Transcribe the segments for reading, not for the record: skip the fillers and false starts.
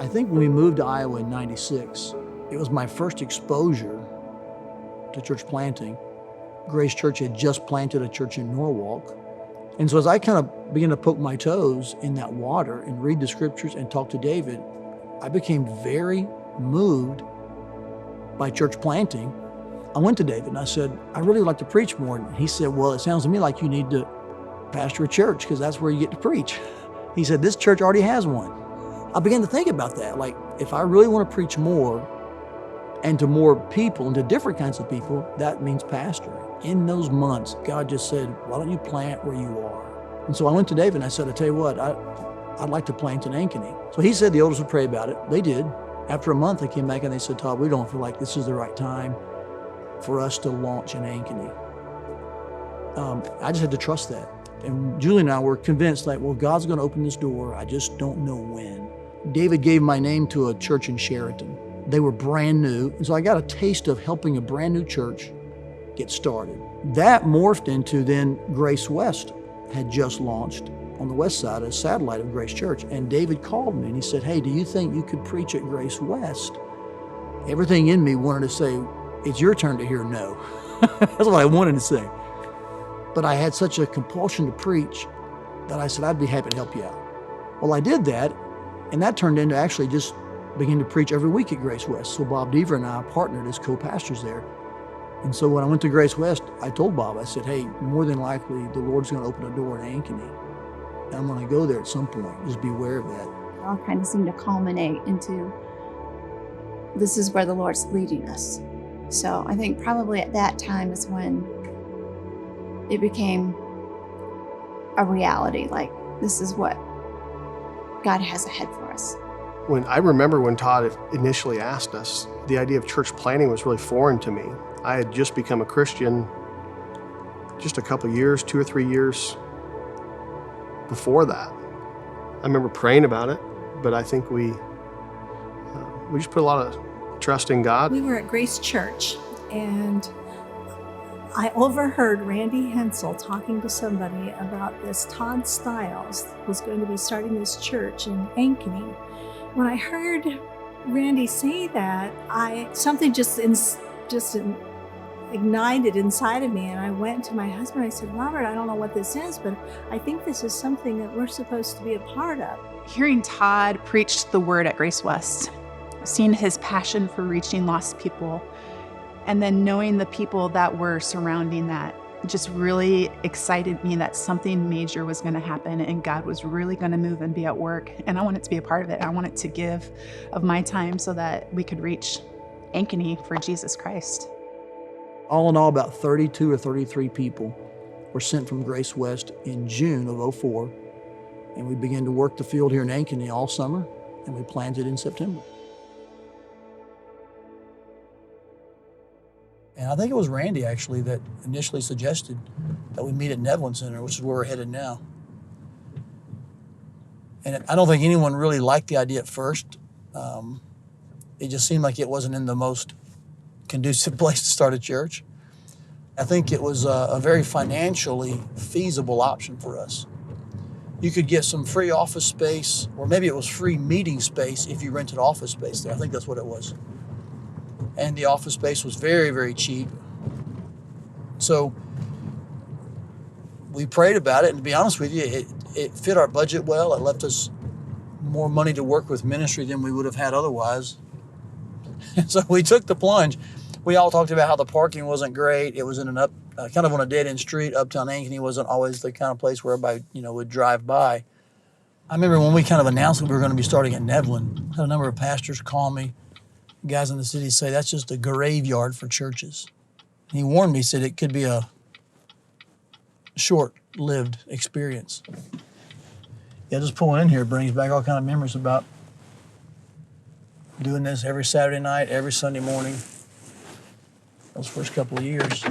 I think when we moved to Iowa in '96, it was my first exposure to church planting. Grace Church had just planted a church in Norwalk. And so as I kind of began to poke my toes in that water and read the scriptures and talk to David, I became very moved by church planting. I went to David and I said, I really would like to preach more. And he said, well, it sounds to me like you need to pastor a church because that's where you get to preach. He said, this church already has one. I began to think about that. Like, if I really want to preach more and to more people and to different kinds of people, that means pastoring. In those months, God just said, why don't you plant where you are? And so I went to David and I said, I tell you what, I'd like to plant in Ankeny. So he said the elders would pray about it. They did. After a month, they came back and they said, Todd, we don't feel like this is the right time for us to launch in Ankeny. I just had to trust that. And Julie and I were convinced, like, well, God's going to open this door. I just don't know when. David gave my name to a church in Sheraton. They were brand new. And so I got a taste of helping a brand new church get started. That morphed into then Grace West had just launched on the west side, a satellite of Grace Church. And David called me and he said, hey, do you think you could preach at Grace West? Everything in me wanted to say, it's your turn to hear no. That's what I wanted to say. But I had such a compulsion to preach that I said, I'd be happy to help you out. Well, I did that, and that turned into actually just begin to preach every week at Grace West. So Bob Deaver and I partnered as co-pastors there. And so when I went to Grace West, I told Bob, I said, hey, more than likely the Lord's going to open a door in Ankeny. And I'm going to go there at some point. Just be aware of that. It all kind of seemed to culminate into this is where the Lord's leading us. So I think probably at that time is when it became a reality, like this is what God has ahead for us. I remember when Todd initially asked us, the idea of church planting was really foreign to me. I had just become a Christian just a couple years, 2 or 3 years before that. I remember praying about it, but I think we just put a lot of trust in God. We were at Grace Church, and I overheard Randy Hensel talking to somebody about this Todd Stiles was going to be starting this church in Ankeny. When I heard Randy say that, something just ignited inside of me, and I went to my husband. I said, Robert, I don't know what this is, but I think this is something that we're supposed to be a part of. Hearing Todd preach the word at Grace West, seeing his passion for reaching lost people, and then knowing the people that were surrounding that just really excited me that something major was going to happen and God was really going to move and be at work. And I wanted to be a part of it. I wanted to give of my time so that we could reach Ankeny for Jesus Christ. All in all, about 32 or 33 people were sent from Grace West in June of '04. And we began to work the field here in Ankeny all summer, and we planted in September. And I think it was Randy, actually, that initially suggested that we meet at Nevlin Center, which is where we're headed now. And I don't think anyone really liked the idea at first. It just seemed like it wasn't in the most conducive place to start a church. I think it was a very financially feasible option for us. You could get some free office space, or maybe it was free meeting space if you rented office space there. I think that's what it was. And the office space was very, very cheap. So we prayed about it, and to be honest with you, it fit our budget well. It left us more money to work with ministry than we would have had otherwise. So we took the plunge. We all talked about how the parking wasn't great. It was in kind of on a dead-end street. Uptown Ankeny wasn't always the kind of place where everybody, would drive by. I remember when we kind of announced that we were going to be starting at Nevlin, I had a number of pastors call me, guys in the city say, that's just a graveyard for churches. And he warned me, he said it could be a short-lived experience. Yeah, just pulling in here brings back all kind of memories about doing this every Saturday night, every Sunday morning, those first couple of years.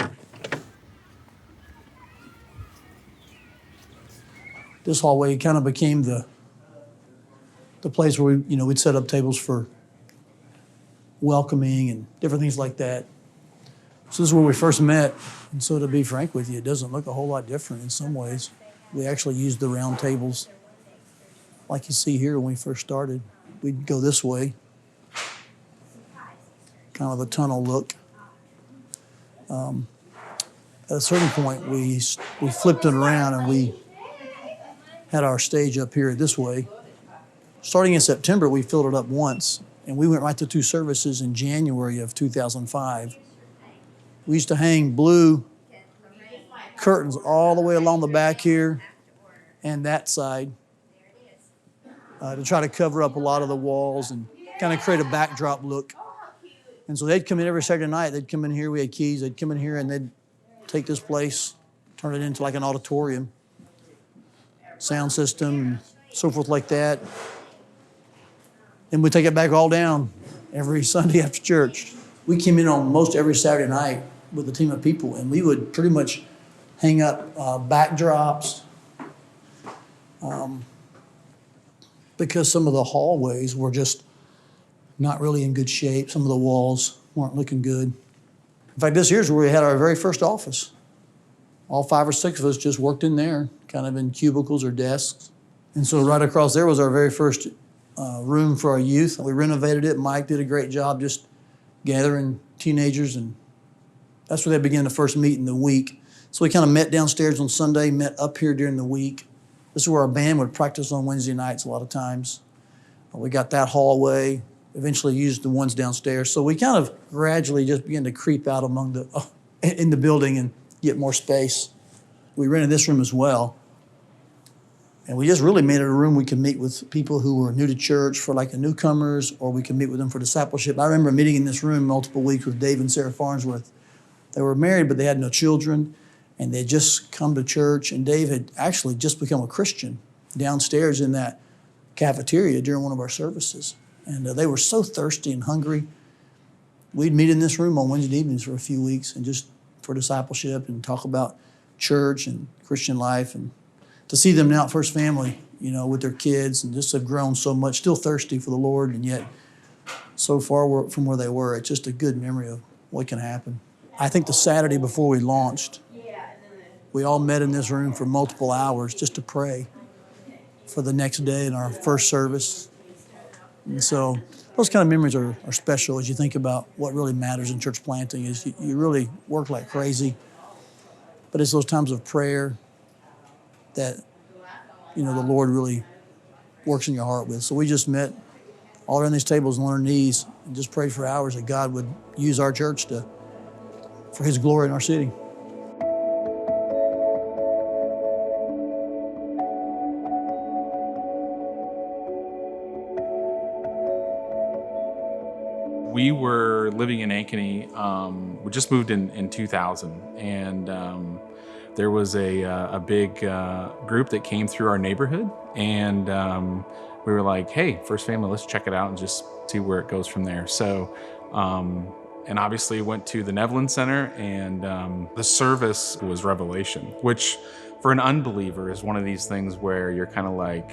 This hallway kind of became the place where we'd set up tables for welcoming and different things like that. So this is where we first met. And so to be frank with you, it doesn't look a whole lot different in some ways. We actually used the round tables like you see here when we first started. we'd go this way, kind of a tunnel look. At a certain point, we flipped it around and we had our stage up here this way. Starting in September, we filled it up once, and we went right to 2 services in January of 2005. We used to hang blue curtains all the way along the back here and that side to try to cover up a lot of the walls and kind of create a backdrop look. And so they'd come in every Saturday night. They'd come in here. We had keys. They'd come in here and they'd take this place, turn it into like an auditorium, sound system, and so forth like that. And we'd take it back all down every Sunday after church. We came in on most every Saturday night with a team of people, and we would pretty much hang up backdrops because some of the hallways were just not really in good shape. Some of the walls weren't looking good. In fact, this here's where we had our very first office. All 5 or 6 of us just worked in there, kind of in cubicles or desks. And so right across there was our very first room for our youth. We renovated it. Mike did a great job just gathering teenagers, and that's where they began to first meet in the week. So we kind of met downstairs on Sunday, met up here during the week. This is where our band would practice on Wednesday nights a lot of times. We got that hallway, eventually used the ones downstairs. So we kind of gradually just began to creep out among in the building and get more space. We rented this room as well. And we just really made it a room we could meet with people who were new to church for like the newcomers, or we could meet with them for discipleship. I remember meeting in this room multiple weeks with Dave and Sarah Farnsworth. They were married, but they had no children, and they'd just come to church, and Dave had actually just become a Christian downstairs in that cafeteria during one of our services. And they were so thirsty and hungry. We'd meet in this room on Wednesday evenings for a few weeks and just for discipleship and talk about church and Christian life. And to see them now at First Family, you know, with their kids, and just have grown so much, still thirsty for the Lord, and yet so far from where they were. It's just a good memory of what can happen. I think the Saturday before we launched, we all met in this room for multiple hours just to pray for the next day in our first service. And so those kind of memories are special as you think about what really matters in church planting. Is you really work like crazy, but it's those times of prayer that, you know, the Lord really works in your heart with. So we just met all around these tables and on our knees and just prayed for hours that God would use our church for His glory in our city. We were living in Ankeny. We just moved in 2000, and there was a big group that came through our neighborhood, and we were like, hey, First Family, let's check it out and just see where it goes from there. So, and obviously went to the Nevlin Center, and the service was Revelation, which for an unbeliever is one of these things where you're kind of like,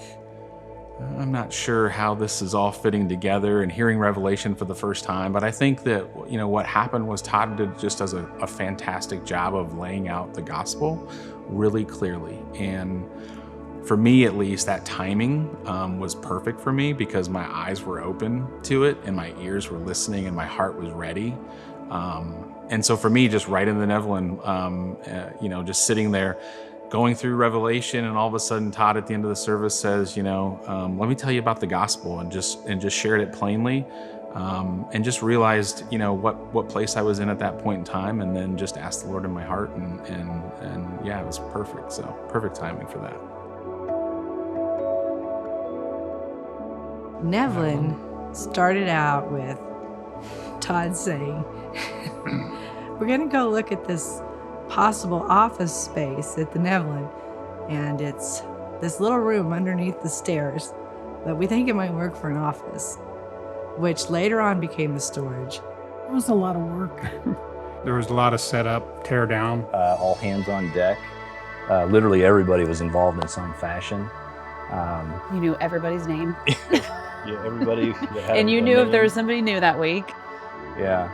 I'm not sure how this is all fitting together, and hearing Revelation for the first time. But I think that, you know, what happened was Todd did just does a fantastic job of laying out the gospel really clearly. And for me, at least, that timing was perfect for me, because my eyes were open to it and my ears were listening and my heart was ready. And so for me, just right in the Nevlin, you know, just sitting there, going through Revelation, and all of a sudden Todd at the end of the service says, you know, let me tell you about the gospel, and just shared it plainly, and just realized, you know, what place I was in at that point in time, and then just asked the Lord in my heart, and yeah, it was perfect. So perfect timing for that. Nevlin started out with Todd saying, we're going to go look at this possible office space at the Nevlin, and it's this little room underneath the stairs, but we think it might work for an office, which later on became the storage. It was a lot of work. There was a lot of setup, tear down. All hands on deck. Literally everybody was involved in some fashion. You knew everybody's name. Yeah, everybody. And you knew if there was somebody new that week. Yeah,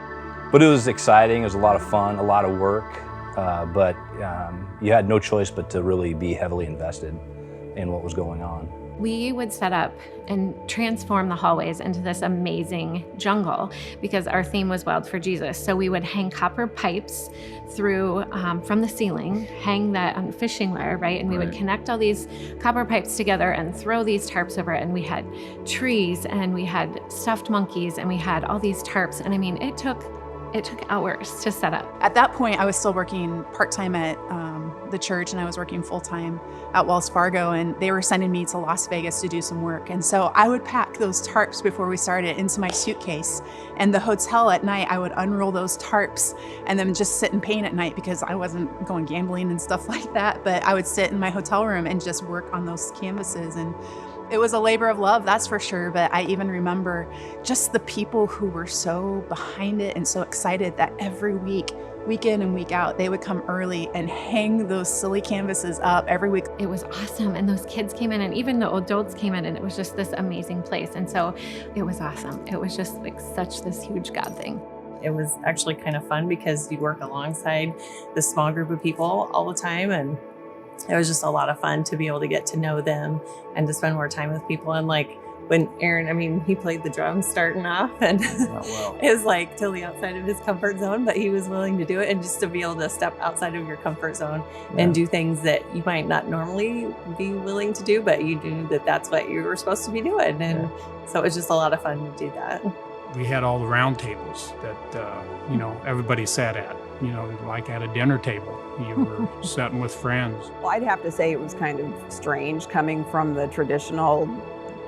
but it was exciting. It was a lot of fun, a lot of work, but you had no choice but to really be heavily invested. in what was going on. We would set up and transform the hallways into this amazing jungle because our theme was Wild for Jesus. So we would hang copper pipes through from the ceiling, hang that on fishing wire, right? And we would connect all these copper pipes together and throw these tarps over it. And we had trees and we had stuffed monkeys and we had all these tarps. And I mean, it took hours to set up. At that point, I was still working part-time at the church, and I was working full-time at Wells Fargo, and they were sending me to Las Vegas to do some work. And so I would pack those tarps before we started into my suitcase. And the hotel at night, I would unroll those tarps and then just sit and paint at night because I wasn't going gambling and stuff like that. But I would sit in my hotel room and just work on those canvases. And it was a labor of love, that's for sure. But I even remember just the people who were so behind it and so excited that every week, week in and week out, they would come early and hang those silly canvases up every week. It was awesome. And those kids came in and even the adults came in and it was just this amazing place. And so it was awesome. It was just like such this huge God thing. It was actually kind of fun because you work alongside this small group of people all the time, and it was just a lot of fun to be able to get to know them and to spend more time with people. And like when Aaron, I mean, he played the drums starting off and it was like totally outside of his comfort zone, but he was willing to do it. And just to be able to step outside of your comfort zone and do things that you might not normally be willing to do, but you knew that that's what you were supposed to be doing. And so it was just a lot of fun to do that. We had all the round tables that, everybody sat at, like at a dinner table. You were sitting with friends. Well, I'd have to say it was kind of strange coming from the traditional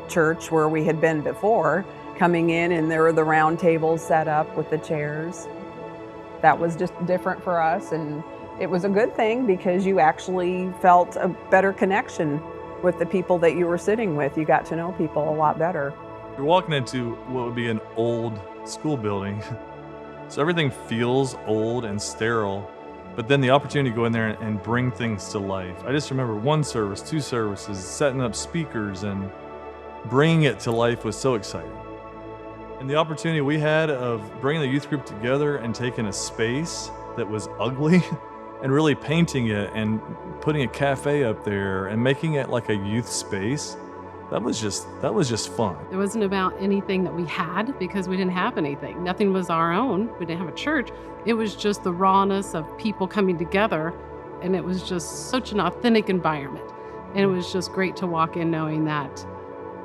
church where we had been before, coming in and there were the round tables set up with the chairs. That was just different for us, and it was a good thing because you actually felt a better connection with the people that you were sitting with. You got to know people a lot better. You're walking into what would be an old school building, so everything feels old and sterile, but then the opportunity to go in there and bring things to life. I just remember one service, two services, setting up speakers and bringing it to life was so exciting. And the opportunity we had of bringing the youth group together and taking a space that was ugly and really painting it and putting a cafe up there and making it like a youth space, that was just fun. It wasn't about anything that we had because we didn't have anything. Nothing was our own. We didn't have a church. It was just the rawness of people coming together, and it was just such an authentic environment. And it was just great to walk in knowing that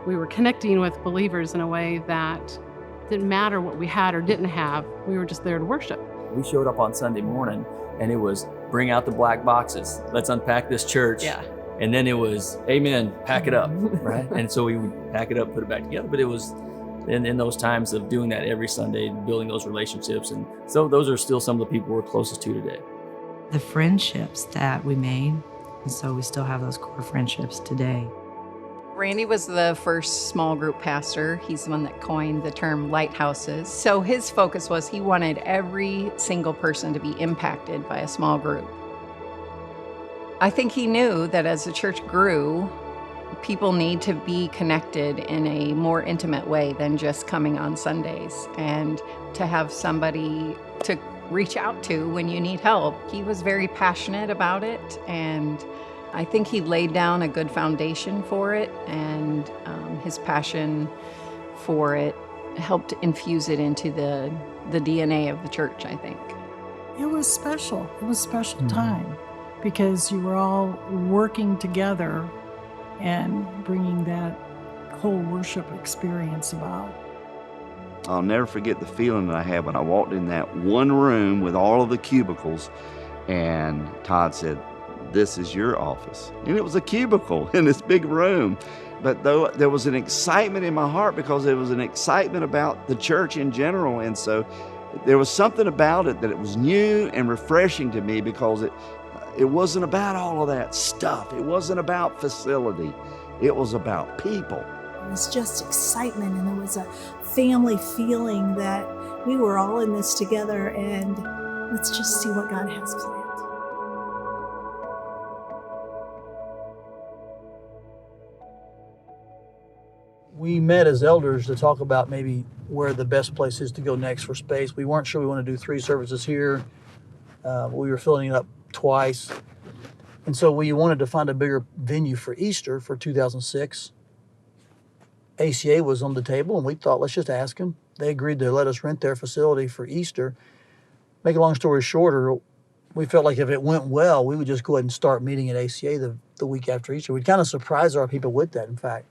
we were connecting with believers in a way that didn't matter what we had or didn't have. We were just there to worship. We showed up on Sunday morning and it was bring out the black boxes. Let's unpack this church. Yeah. And then it was, amen, pack it up, right? And so we would pack it up, put it back together. But it was in those times of doing that every Sunday, building those relationships. And so those are still some of the people we're closest to today. The friendships that we made, and so we still have those core friendships today. Randy was the first small group pastor. He's the one that coined the term lighthouses. So his focus was he wanted every single person to be impacted by a small group. I think he knew that as the church grew, people need to be connected in a more intimate way than just coming on Sundays, and to have somebody to reach out to when you need help. He was very passionate about it, and I think he laid down a good foundation for it, and his passion for it helped infuse it into the DNA of the church, I think. It was special. It was a special time because you were all working together and bringing that whole worship experience about. I'll never forget the feeling that I had when I walked in that one room with all of the cubicles, and Todd said, "This is your office." And it was a cubicle in this big room. But though there was an excitement in my heart because there was an excitement about the church in general. And so there was something about it that it was new and refreshing to me because it wasn't about all of that stuff. It wasn't about facility. It was about people. It was just excitement, and there was a family feeling that we were all in this together, and let's just see what God has planned. We met as elders to talk about maybe where the best place is to go next for space. We weren't sure we want to do 3 services here. We were filling it up twice. And so we wanted to find a bigger venue for Easter for 2006. ACA was on the table, and we thought, let's just ask them. They agreed to let us rent their facility for Easter. Make a long story shorter, we felt like if it went well, we would just go ahead and start meeting at ACA the week after Easter. We'd kind of surprise our people with that, in fact.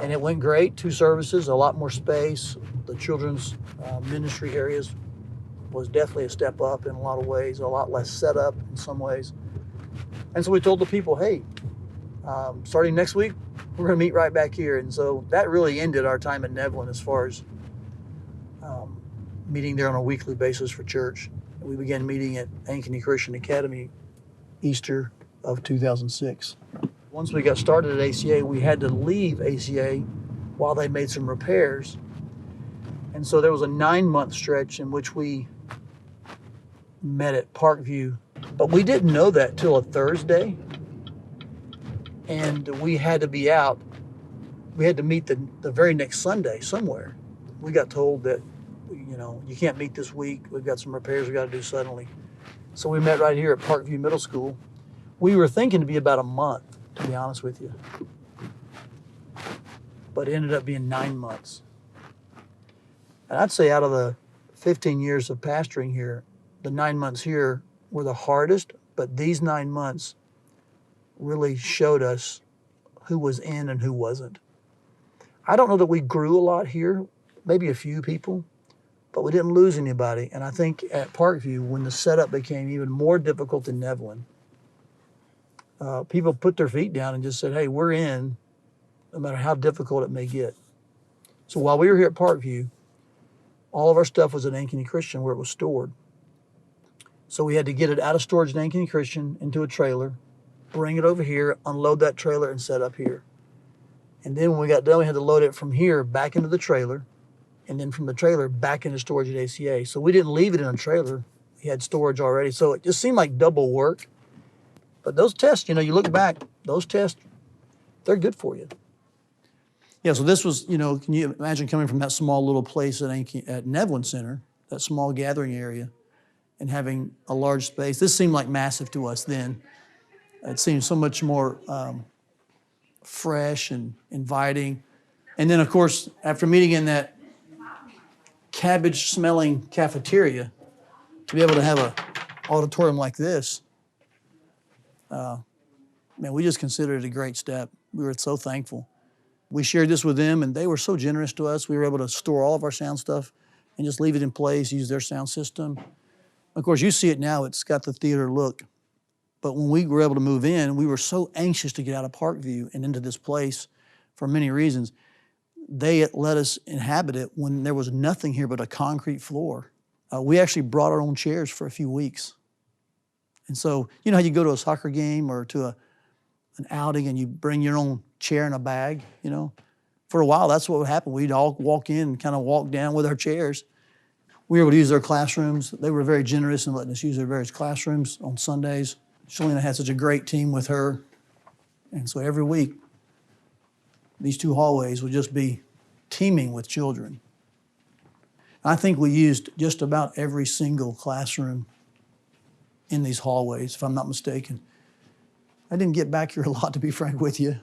And it went great, 2 services, a lot more space. The children's ministry areas was definitely a step up in a lot of ways, a lot less setup in some ways. And so we told the people, hey, starting next week, we're going to meet right back here. And so that really ended our time at Nevlin as far as meeting there on a weekly basis for church. We began meeting at Ankeny Christian Academy Easter of 2006. Once we got started at ACA, we had to leave ACA while they made some repairs. And so there was a 9-month stretch in which we met at Parkview, but we didn't know that till a Thursday. And we had to be out. We had to meet the very next Sunday somewhere. We got told that, you can't meet this week. We've got some repairs we got to do suddenly. So we met right here at Parkview Middle School. We were thinking to be about a month, to be honest with you. But it ended up being 9 months. And I'd say out of the 15 years of pastoring here, the 9 months here were the hardest, but these 9 months really showed us who was in and who wasn't. I don't know that we grew a lot here, maybe a few people, but we didn't lose anybody. And I think at Parkview, when the setup became even more difficult than Nevlin, people put their feet down and just said, hey, we're in, no matter how difficult it may get. So while we were here at Parkview, all of our stuff was at Ankeny Christian where it was stored. So we had to get it out of storage at Ankeny Christian into a trailer, bring it over here, unload that trailer, and set up here. And then when we got done, we had to load it from here back into the trailer, and then from the trailer back into storage at ACA. So we didn't leave it in a trailer. We had storage already. So it just seemed like double work. But those tests, you look back, those tests, they're good for you. Yeah, so this was, can you imagine coming from that small little place at Nevlin Center, that small gathering area, and having a large space. This seemed like massive to us then. It seemed so much more fresh and inviting. And then, of course, after meeting in that cabbage-smelling cafeteria, to be able to have an auditorium like this, we just considered it a great step. We were so thankful. We shared this with them, and they were so generous to us. We were able to store all of our sound stuff and just leave it in place, use their sound system. Of course, you see it now. It's got the theater look. But when we were able to move in, we were so anxious to get out of Parkview and into this place for many reasons. They let us inhabit it when there was nothing here but a concrete floor. We actually brought our own chairs for a few weeks. And so, you know how you go to a soccer game or to an outing and you bring your own chair in a bag, For a while, that's what would happen. We'd all walk in and kind of walk down with our chairs. We were able to use their classrooms. They were very generous in letting us use their various classrooms on Sundays. Shalina had such a great team with her. And so every week, these 2 hallways would just be teeming with children. I think we used just about every single classroom in these hallways, if I'm not mistaken. I didn't get back here a lot, to be frank with you.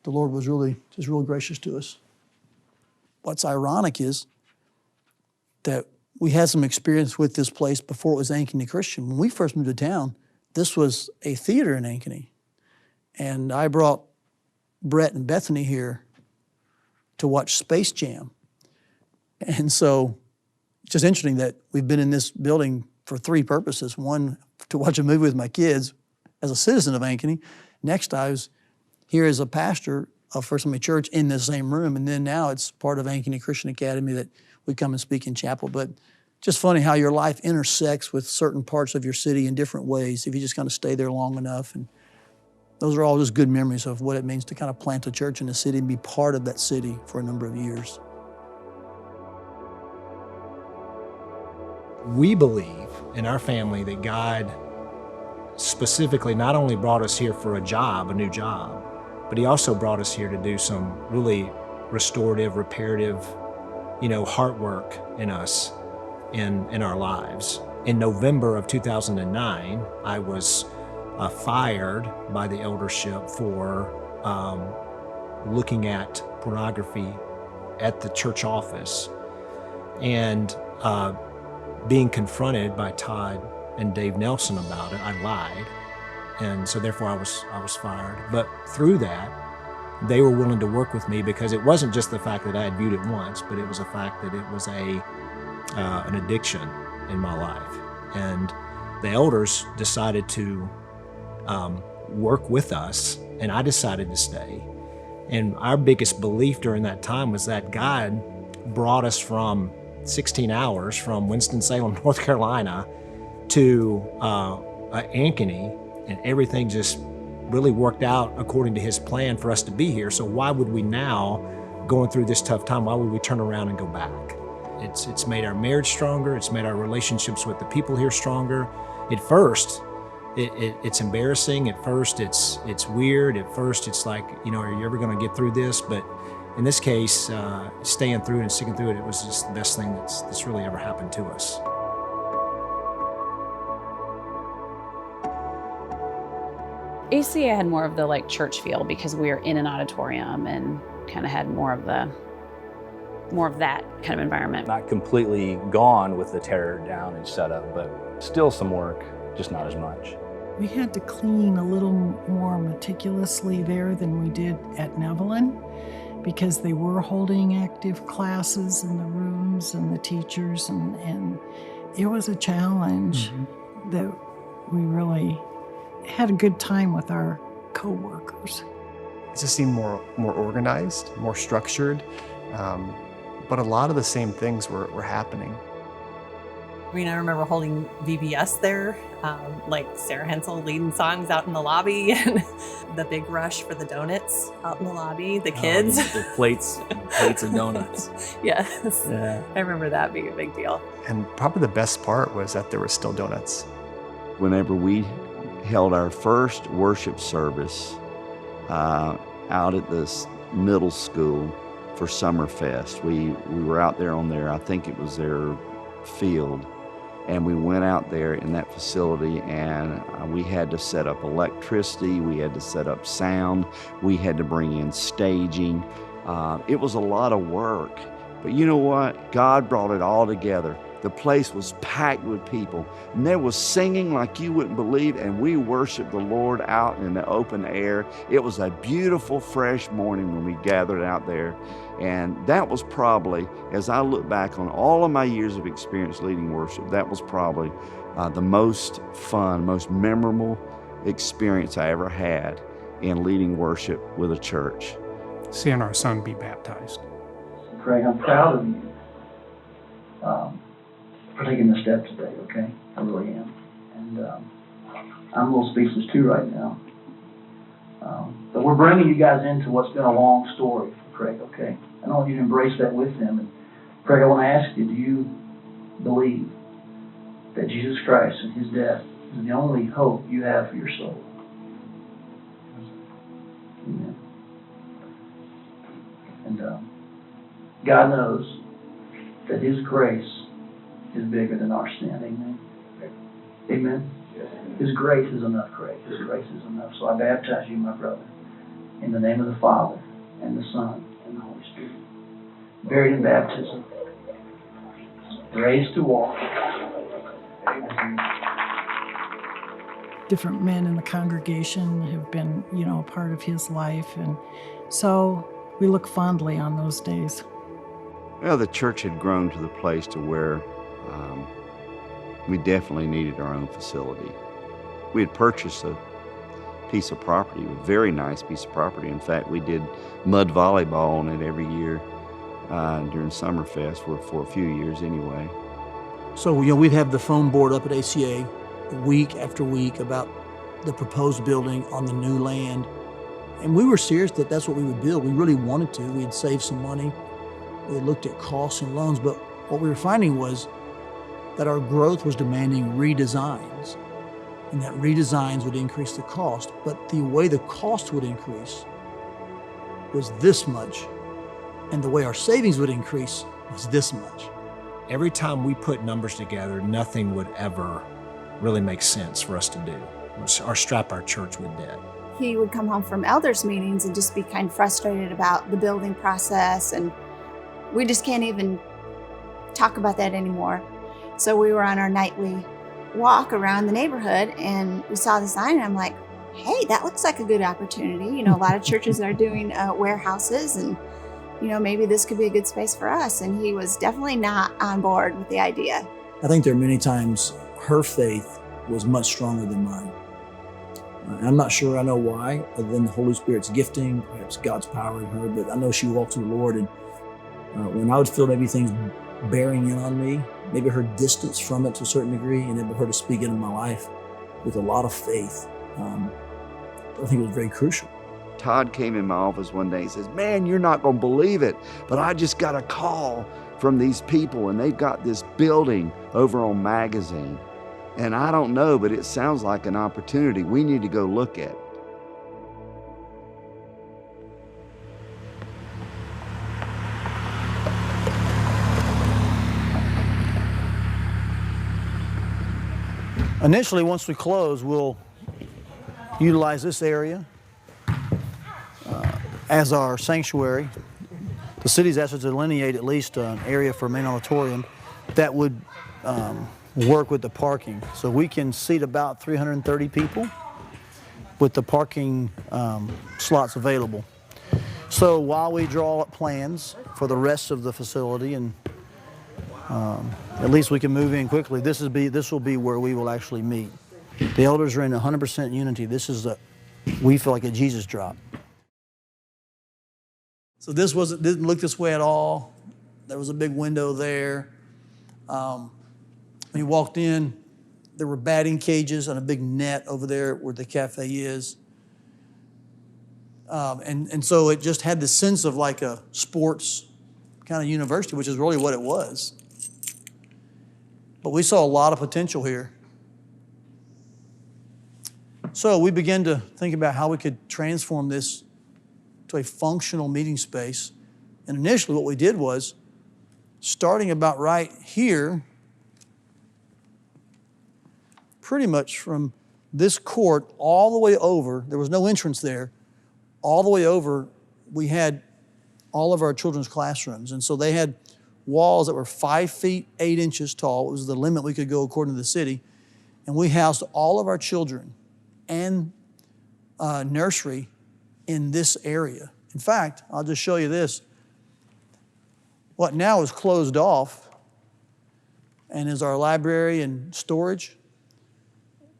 The Lord was really gracious to us. What's ironic is that we had some experience with this place before it was Ankeny Christian. When we first moved to town, this was a theater in Ankeny. And I brought Brett and Bethany here to watch Space Jam. And so it's just interesting that we've been in this building for 3 purposes. One, to watch a movie with my kids as a citizen of Ankeny. Next, I was here as a pastor of First Assembly Church in the same room. And then now it's part of Ankeny Christian Academy that we come and speak in chapel. But just funny how your life intersects with certain parts of your city in different ways if you just kind of stay there long enough. And those are all just good memories of what it means to kind of plant a church in the city and be part of that city for a number of years. We believe in our family that God specifically not only brought us here for a new job, but He also brought us here to do some really restorative, reparative, heart work in us, in our lives. In November of 2009, I was fired by the eldership for looking at pornography at the church office, and being confronted by Todd and Dave Nelson about it. I lied, and so therefore I was fired. But through that, they were willing to work with me, because it wasn't just the fact that I had viewed it once, but it was the fact that it was an addiction in my life. And the elders decided to work with us, and I decided to stay. And our biggest belief during that time was that God brought us from 16 hours from Winston-Salem, North Carolina, to Ankeny, and everything just really worked out according to his plan for us to be here. So why would we now, going through this tough time, why would we turn around and go back? It's made our marriage stronger. It's made our relationships with the people here stronger. At first, it's embarrassing. At first, it's weird. At first, it's like, are you ever going to get through this? But in this case, staying through it and sticking through it, it was just the best thing that's really ever happened to us. ACA had more of the church feel because we were in an auditorium and kind of had more of that kind of environment. Not completely gone with the tear down and setup, but still some work, just not as much. We had to clean a little more meticulously there than we did at Nevelin, because they were holding active classes in the rooms and the teachers, and it was a challenge that we really had a good time with our co-workers. It just seemed more organized, more structured, but a lot of the same things were happening. I mean, I remember holding VBS there, like Sarah Hensel leading songs out in the lobby, and the big rush for the donuts out in the lobby, the kids. The plates of donuts. Yes. Yeah. I remember that being a big deal. And probably the best part was that there were still donuts. Whenever we held our first worship service out at this middle school for Summerfest, we were out there on I think it was their field, and we went out there in that facility, and we had to set up electricity, we had to set up sound, we had to bring in staging. It was a lot of work, but you know what? God brought it all together. The place was packed with people, and there was singing like you wouldn't believe, and we worshiped the Lord out in the open air. It was a beautiful, fresh morning when we gathered out there, and that was probably, as I look back on all of my years of experience leading worship, that was probably the most fun, most memorable experience I ever had in leading worship with a church. Seeing our son be baptized. Craig, I'm proud of you for taking the step today, okay? I really am. And I'm a little speechless too right now. But we're bringing you guys into what's been a long story for Craig, okay? I want you to embrace that with him. And Craig, I want to ask you, do you believe that Jesus Christ and his death is the only hope you have for your soul? Amen. And God knows that his grace is bigger than our sin. Amen. Amen. His grace is enough, Craig. His grace is enough. So I baptize you, my brother, in the name of the Father and the Son and the Holy Spirit. Buried in baptism, raised to walk. Different men in the congregation have been, a part of his life, and so we look fondly on those days. Well, the church had grown to the place to where we definitely needed our own facility. We had purchased a piece of property, a very nice piece of property. In fact, we did mud volleyball on it every year during Summerfest for a few years anyway. So, we'd have the phone board up at ACA week after week about the proposed building on the new land. And we were serious that that's what we would build. We really wanted to. We had saved some money. We had looked at costs and loans, but what we were finding was that our growth was demanding redesigns, and that redesigns would increase the cost. But the way the cost would increase was this much, and the way our savings would increase was this much. Every time we put numbers together, nothing would ever really make sense for us to do. or strap our church with debt. He would come home from elders meetings and just be kind of frustrated about the building process, and we just can't even talk about that anymore. So we were on our nightly walk around the neighborhood and we saw the sign, and I'm like, hey, that looks like a good opportunity. You know, a lot of churches are doing warehouses, and you know, maybe this could be a good space for us. And he was definitely not on board with the idea. I think there are many times her faith was much stronger than mine. I'm not sure I know why, other than the Holy Spirit's gifting, perhaps God's power in her, but I know she walks with the Lord. And when I would feel maybe things bearing in on me, maybe her distance from it to a certain degree, and then her to speak into my life with a lot of faith, I think it was very crucial. Todd came in my office one day and says, man, you're not going to believe it, but I just got a call from these people, and they've got this building over on Magazine. And I don't know, but it sounds like an opportunity. We need to go look at it. Initially, once we close, we'll utilize this area as our sanctuary. The city's asked us to delineate at least an area for a main auditorium that would work with the parking. So we can seat about 330 people with the parking slots available. So while we draw up plans for the rest of the facility, and at least we can move in quickly, this will be where we will actually meet. The elders are in 100% unity. This is we feel like a Jesus drop. So this didn't look this way at all. There was a big window there. When you walked in, there were batting cages and a big net over there where the cafe is. And so it just had the sense of like a sports kind of university, which is really what it was. But we saw a lot of potential here. So we began to think about how we could transform this to a functional meeting space. And initially what we did was, starting about right here, pretty much from this court all the way over, there was no entrance there, all the way over, we had all of our children's classrooms. And so they had walls that were 5 feet, 8 inches tall. It was the limit we could go according to the city. And we housed all of our children and nursery in this area. In fact, I'll just show you this. What now is closed off and is our library and storage,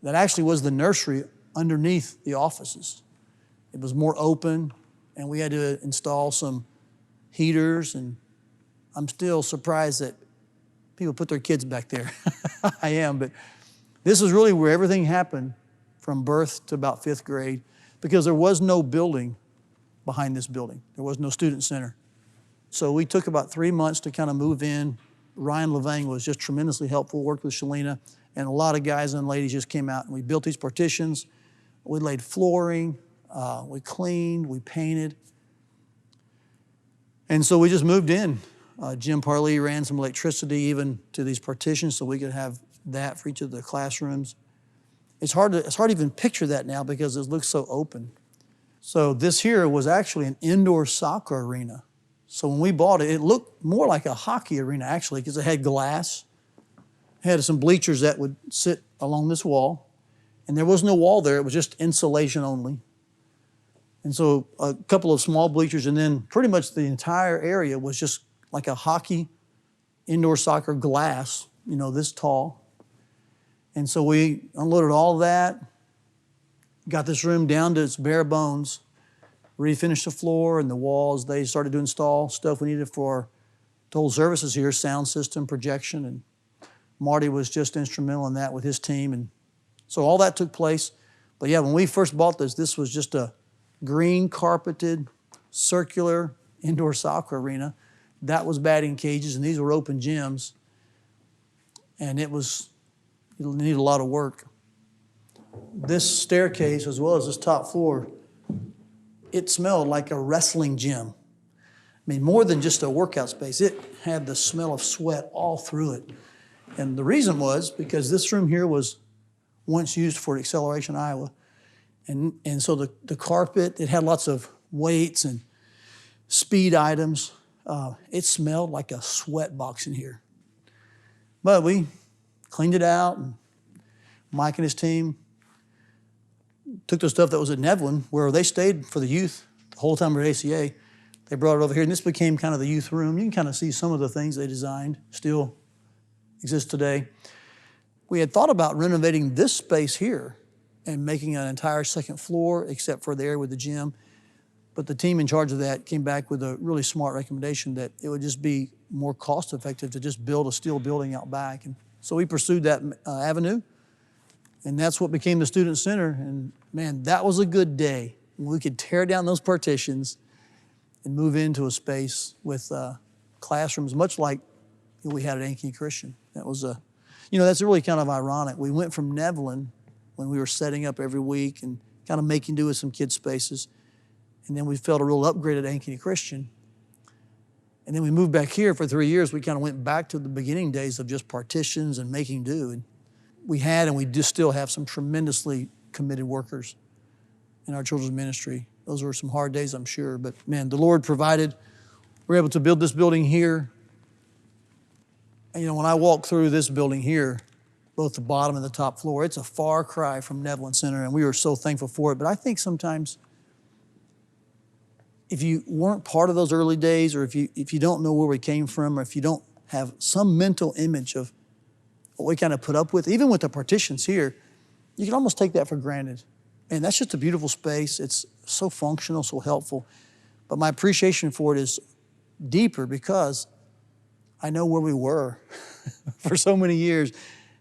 that actually was the nursery underneath the offices. It was more open, and we had to install some heaters, and I'm still surprised that people put their kids back there. I am, but this is really where everything happened from birth to about 5th grade, because there was no building behind this building. There was no student center. So we took about 3 months to kind of move in. Ryan Levang was just tremendously helpful, worked with Shalina, and a lot of guys and ladies just came out, and we built these partitions. We laid flooring, we cleaned, we painted. And so we just moved in. Jim Parley ran some electricity even to these partitions so we could have that for each of the classrooms. It's hard to even picture that now because it looks so open. So this here was actually an indoor soccer arena. So when we bought it, it looked more like a hockey arena actually, because it had glass. It had some bleachers that would sit along this wall. And there was no wall there, it was just insulation only. And so a couple of small bleachers, and then pretty much the entire area was just like a hockey, indoor soccer glass, you know, this tall. And so we unloaded all of that, got this room down to its bare bones, refinished the floor and the walls. They started to install stuff we needed for the whole services here, sound system, projection, and Marty was just instrumental in that with his team. And so all that took place. But yeah, when we first bought this was just a green carpeted, circular indoor soccer arena. That was batting cages, and these were open gyms. And it needed a lot of work. This staircase, as well as this top floor, it smelled like a wrestling gym. I mean, more than just a workout space. It had the smell of sweat all through it. And the reason was because this room here was once used for Acceleration Iowa. And so the carpet, it had lots of weights and speed items. It smelled like a sweat box in here. But we cleaned it out, and Mike and his team took the stuff that was at Nevlin, where they stayed for the youth the whole time we were at ACA. They brought it over here, and this became kind of the youth room. You can kind of see some of the things they designed still exist today. We had thought about renovating this space here and making an entire second floor except for the area with the gym. But the team in charge of that came back with a really smart recommendation that it would just be more cost effective to just build a steel building out back. And so we pursued that avenue, and that's what became the Student Center. And man, that was a good day when we could tear down those partitions and move into a space with classrooms, much like we had at Ankeny Christian. That was that's really kind of ironic. We went from Nevlin when we were setting up every week and kind of making do with some kids' spaces. And then we felt a real upgrade at Ankeny Christian. And then we moved back here for 3 years. We kind of went back to the beginning days of just partitions and making do. And we had, and we just still have, some tremendously committed workers in our children's ministry. Those were some hard days, I'm sure. But man, the Lord provided. We were able to build this building here. And when I walk through this building here, both the bottom and the top floor, it's a far cry from Nevlin Center, and we were so thankful for it. But I think sometimes if you weren't part of those early days, or if you don't know where we came from, or if you don't have some mental image of what we kind of put up with, even with the partitions here, you can almost take that for granted. And that's just a beautiful space. It's so functional, so helpful. But my appreciation for it is deeper because I know where we were for so many years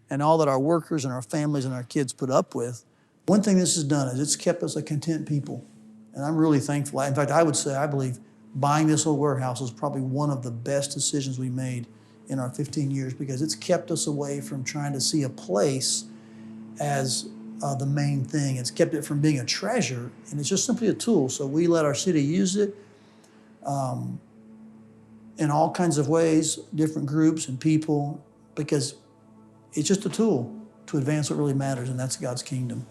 and all that our workers and our families and our kids put up with. One thing this has done is it's kept us a content people. And I'm really thankful. In fact, I would say, I believe buying this old warehouse is probably one of the best decisions we made in our 15 years, because it's kept us away from trying to see a place as the main thing. It's kept it from being a treasure, and it's just simply a tool. So we let our city use it in all kinds of ways, different groups and people, because it's just a tool to advance what really matters, and that's God's kingdom.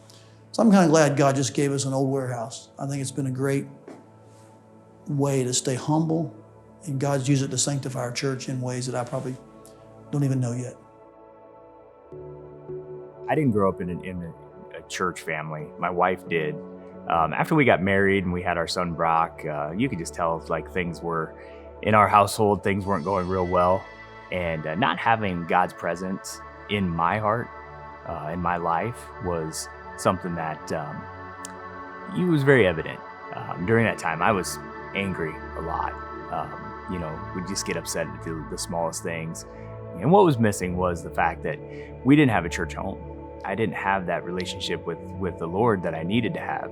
So I'm kind of glad God just gave us an old warehouse. I think it's been a great way to stay humble, and God's used it to sanctify our church in ways that I probably don't even know yet. I didn't grow up in a church family. My wife did. After we got married and we had our son Brock, you could just tell like things were, in our household, things weren't going real well. And not having God's presence in my heart, in my life, was something that it was very evident. During that time, I was angry a lot. We'd just get upset at the smallest things. And what was missing was the fact that we didn't have a church home. I didn't have that relationship with the Lord that I needed to have,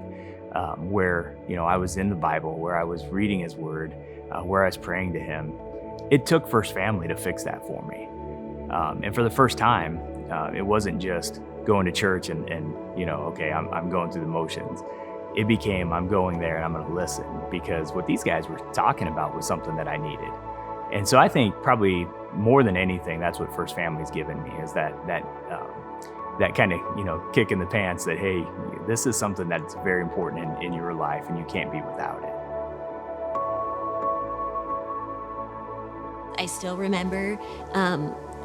where I was in the Bible, where I was reading His Word, where I was praying to Him. It took First Family to fix that for me. And for the first time, it wasn't just going to church and okay, I'm going through the motions. It became, I'm going there and I'm going to listen, because what these guys were talking about was something that I needed. And so I think probably more than anything, that's what First Family's given me, is that kind of, kick in the pants that, hey, this is something that's very important in your life and you can't be without it. I still remember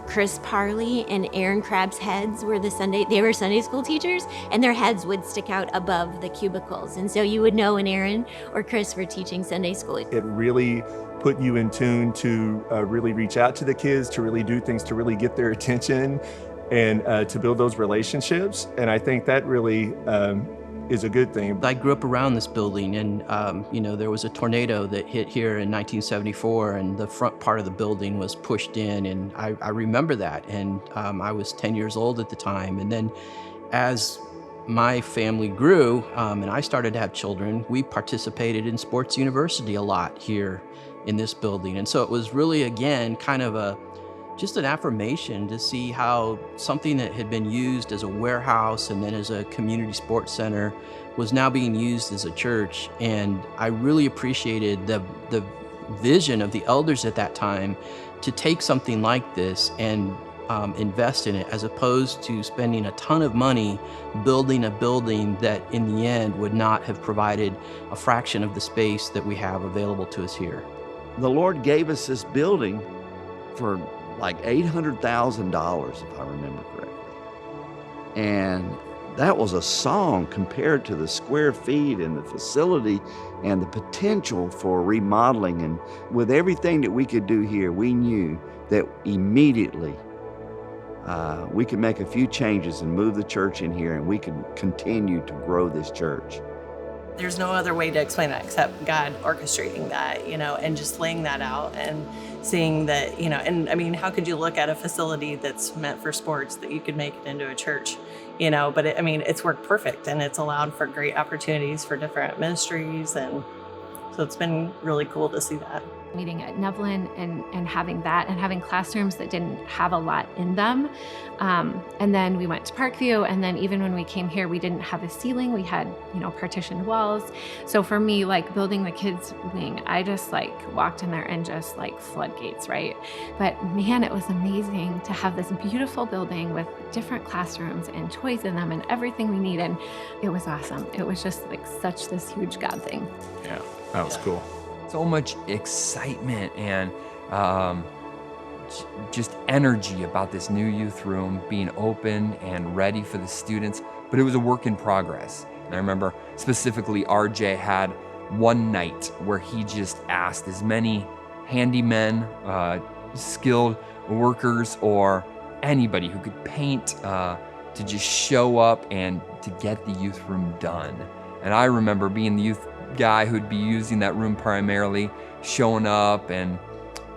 Chris Parley and Aaron Crabb's heads were they were Sunday school teachers, and their heads would stick out above the cubicles. And so you would know when Aaron or Chris were teaching Sunday school. It really put you in tune to really reach out to the kids, to really do things, to really get their attention, and to build those relationships. And I think that really is a good thing. I grew up around this building, and there was a tornado that hit here in 1974, and the front part of the building was pushed in, and I remember that, and I was 10 years old at the time. And then as my family grew and I started to have children, we participated in Sports University a lot here in this building. And so it was really, again, kind of just an affirmation to see how something that had been used as a warehouse and then as a community sports center was now being used as a church. And I really appreciated the vision of the elders at that time to take something like this and invest in it, as opposed to spending a ton of money building a building that in the end would not have provided a fraction of the space that we have available to us here. The Lord gave us this building for like $800,000, if I remember correctly. And that was a song compared to the square feet and the facility and the potential for remodeling. And with everything that we could do here, we knew that immediately we could make a few changes and move the church in here, and we could continue to grow this church. There's no other way to explain that except God orchestrating that, and just laying that out and seeing that, and I mean, how could you look at a facility that's meant for sports that you could make it into a church, but it's worked perfect, and it's allowed for great opportunities for different ministries. And so it's been really cool to see that. Meeting at Nevlin and having that and having classrooms that didn't have a lot in them. And then we went to Parkview, and then even when we came here, we didn't have a ceiling. We had, partitioned walls. So for me, like building the kids wing, I just walked in there and just floodgates, right? But man, it was amazing to have this beautiful building with different classrooms and toys in them and everything we need. And it was awesome. It was just such this huge God thing. Yeah, that was cool. So much excitement and just energy about this new youth room being open and ready for the students, but it was a work in progress. And I remember specifically RJ had one night where he just asked as many handymen, skilled workers, or anybody who could paint to just show up and to get the youth room done. And I remember being the youth guy who'd be using that room primarily, showing up and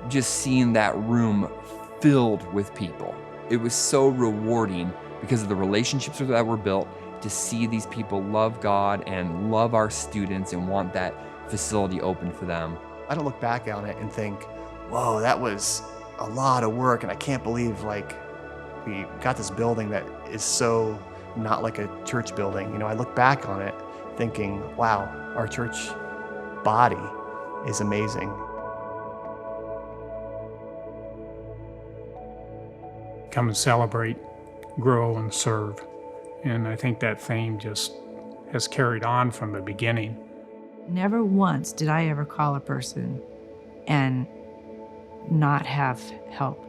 just seeing that room filled with people. It was so rewarding because of the relationships that were built, to see these people love God and love our students and want that facility open for them. I don't look back on it and think, whoa, that was a lot of work, and I can't believe we got this building that is so not like a church building. I look back on it thinking, wow, our church body is amazing. Come and celebrate, grow, and serve. And I think that theme just has carried on from the beginning. Never once did I ever call a person and not have help.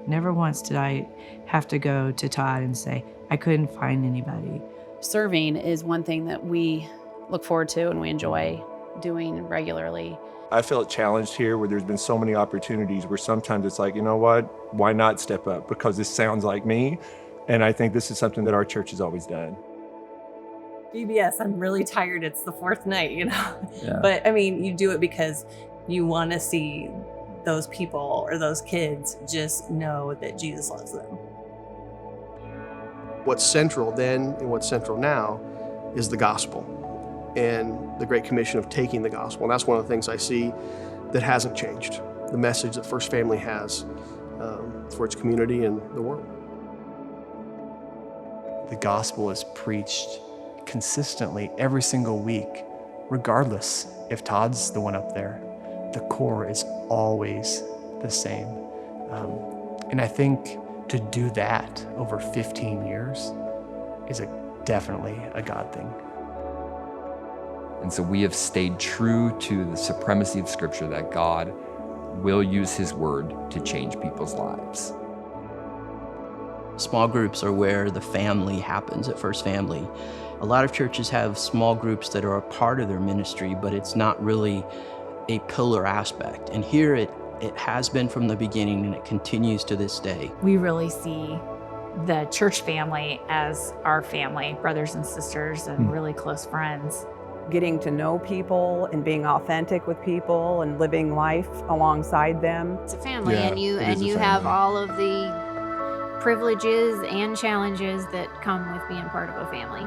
Never once did I have to go to Todd and say, I couldn't find anybody. Serving is one thing that we look forward to and we enjoy doing regularly. I felt challenged here where there's been so many opportunities where sometimes it's like, you know what, why not step up? Because this sounds like me. And I think this is something that our church has always done. VBS, I'm really tired. It's the fourth night, Yeah. But you do it because you want to see those people or those kids just know that Jesus loves them. What's central then and what's central now is the gospel and the Great Commission of taking the gospel. And that's one of the things I see that hasn't changed, the message that First Family has for its community and the world. The gospel is preached consistently every single week, regardless if Todd's the one up there. The core is always the same. And I think to do that over 15 years is definitely a God thing. And so we have stayed true to the supremacy of Scripture, that God will use His word to change people's lives. Small groups are where the family happens at First Family. A lot of churches have small groups that are a part of their ministry, but it's not really a pillar aspect. And here it has been from the beginning, and it continues to this day. We really see the church family as our family, brothers and sisters and really close friends. Getting to know people and being authentic with people and living life alongside them. It's a family, and you have all of the privileges and challenges that come with being part of a family.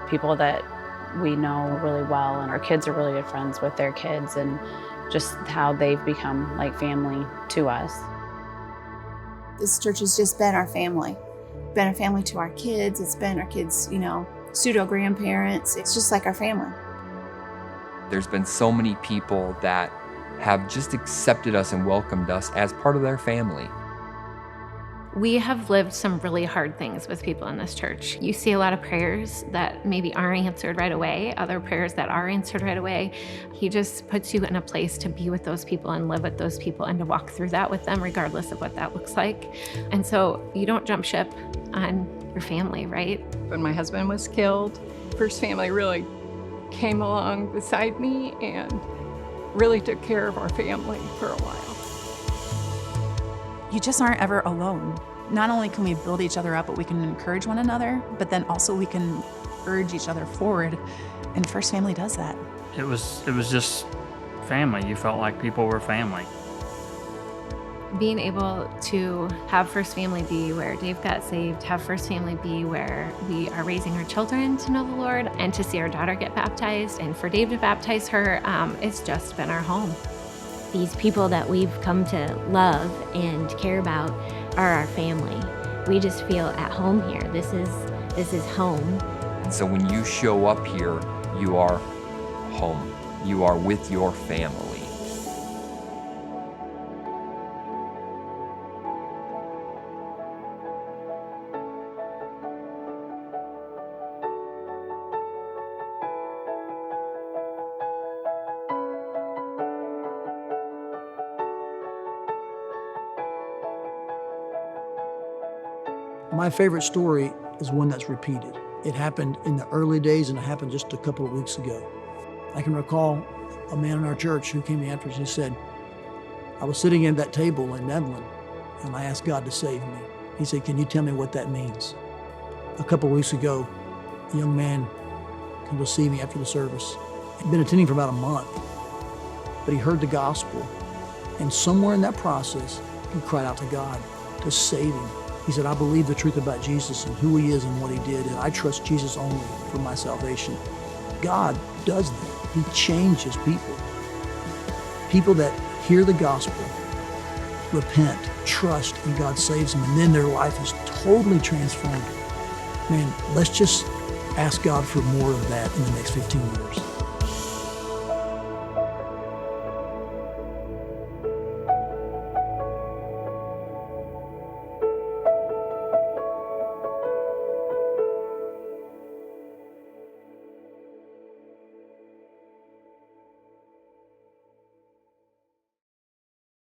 People that we know really well, and our kids are really good friends with their kids, and just how they've become like family to us. This church has just been our family. Been a family to our kids. It's been our kids, pseudo-grandparents. It's just like our family. There's been so many people that have just accepted us and welcomed us as part of their family. We have lived some really hard things with people in this church. You see a lot of prayers that maybe aren't answered right away, other prayers that are answered right away. He just puts you in a place to be with those people and live with those people and to walk through that with them, regardless of what that looks like. And so you don't jump ship on your family, right? When my husband was killed, First Family really came along beside me and really took care of our family for a while. You just aren't ever alone. Not only can we build each other up, but we can encourage one another, but then also we can urge each other forward. And First Family does that. It was just family. You felt like people were family. Being able to have First Family be where Dave got saved, have First Family be where we are raising our children to know the Lord, and to see our daughter get baptized, and for Dave to baptize her, it's just been our home. These people that we've come to love and care about are our family. We just feel at home here. This is home. And so when you show up here, you are home. You are with your family. My favorite story is one that's repeated. It happened in the early days and it happened just a couple of weeks ago. I can recall a man in our church who came to me afterwards and he said, I was sitting at that table in Netherland and I asked God to save me. He said, can you tell me what that means? A couple of weeks ago, a young man came to see me after the service. He'd been attending for about a month, but he heard the gospel. And somewhere in that process, he cried out to God to save him. He said, I believe the truth about Jesus and who he is and what he did, and I trust Jesus only for my salvation. God does that. He changes people. People that hear the gospel, repent, trust, and God saves them, and then their life is totally transformed. Man, let's just ask God for more of that in the next 15 years.